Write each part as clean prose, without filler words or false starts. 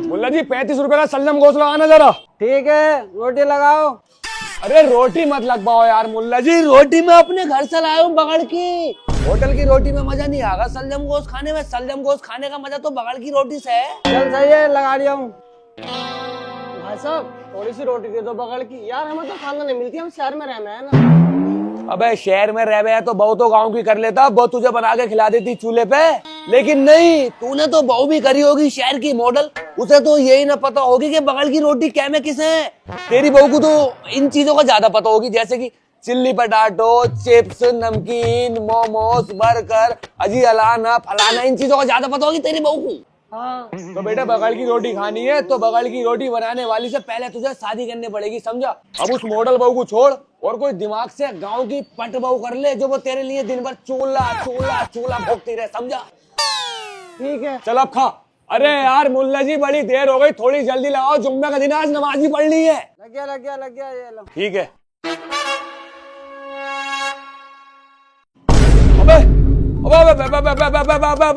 मुल्ला जी 35 रुपए का सलजम गोश्त लगाना जरा। ठीक है, रोटी लगाओ। अरे रोटी मत लगवाओ यार मुल्ला जी, रोटी मैं अपने घर से लाया हूँ बगड़ की। होटल की रोटी में मजा नहीं आगा सलजम गोश्त खाने में। सलजम गोश्त खाने का मजा तो बगड़ की रोटी से है। चल सही है, लगा लिया हूँ। भाई साहब थोड़ी सी रोटी दे दो बगड़ की। यार हमें तो खाना नहीं मिलती, हम शहर में रहना है ना। अबे शहर में रह गया तो बहू तो गांव की कर लेता, वो तुझे बना के खिला देती चूल्हे पे। लेकिन नहीं, तूने तो बहू भी करी होगी शहर की मॉडल, उसे तो यही ना पता होगी कि बगल की रोटी क्या में किसे है। तेरी बहू को तो इन चीजों का ज्यादा पता होगी, जैसे कि चिल्ली पटाटो, चिप्स, नमकीन, मोमोस, बर्गर, अजी अलाना फलाना, इन चीजों का ज्यादा पता होगी तेरी बहू को। हाँ तो बेटा बगल की रोटी खानी है तो बगल की रोटी बनाने वाली से पहले तुझे शादी करनी पड़ेगी, समझा। अब उस मॉडल बहू को छोड़ और कोई दिमाग से गांव की पट बहू कर ले, जो वो तेरे लिए दिन भर चूल्हा चूल्हा चूल्हा भोगती रहे, समझा। ठीक है। चल अब खा। अरे यार मुल्ला जी बड़ी देर हो गई, थोड़ी जल्दी लगाओ, जुम्मे का दिन आज नमाज भी पढ़नी है। लग गया लग गया लग गया, ये लो। ठीक है। अबे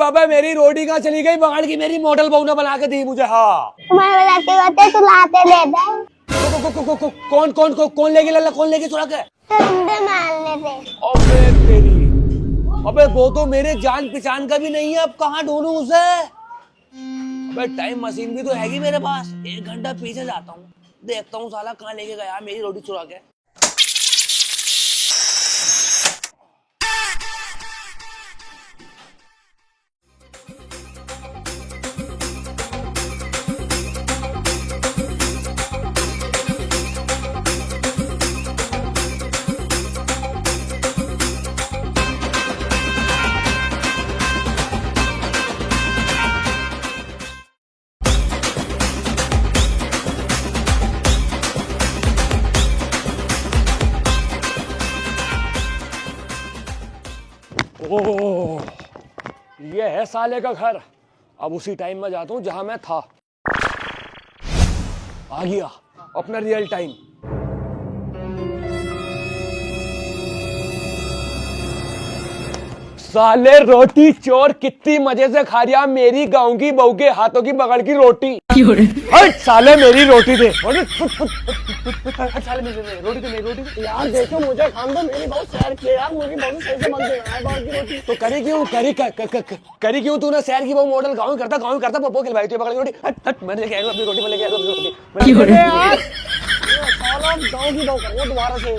अबे मेरी रोटी कहाँ चली गई? बगल की मेरी मॉडल बहू ने बना के दी मुझे। हाँ तुम्हारे बजाते होते तो लाते देता। कौन कौन कौन लेगी लल्ला, कौन लेगी चुरा के? तुम मारने थे। अबे तेरी, अबे वो तो मेरे जान पहचान का भी नहीं है, अब कहाँ ढूंढूं उसे? अबे टाइम मशीन भी तो हैगी मेरे पास, 1 घंटा पीछे जाता हूँ, देखता हूँ साला कहाँ लेके गया मेरी रोटी चुरा के। ओह, ये है साले का घर। अब उसी टाइम में जाता हूँ जहां मैं था। आ गया अपना रियल टाइम। साले रोटी चोर कितनी मजे से खा रहा मेरी गांव की बहू के हाथों की बगल की रोटी। हट साले मेरी रोटी दे। साले मेरी रोटी दे, मेरी रोटी दे। यार देखो मुझे खान दो, मेरी बहुत सैर की है यार, मुझे बहुत सही से बनते हैं बगड़ की रोटी। तो करी क्यों करी क्यों तूने शहर की बहू मॉडल गाँव करता पप्पो खिलवाई थी बगल की रोटी। हट हट, मैं लेके आऊंगा अपनी रोटी, मैं लेके आऊंगा अपनी रोटी। यार साला गाँव की बहू करूंगा दोबारा से।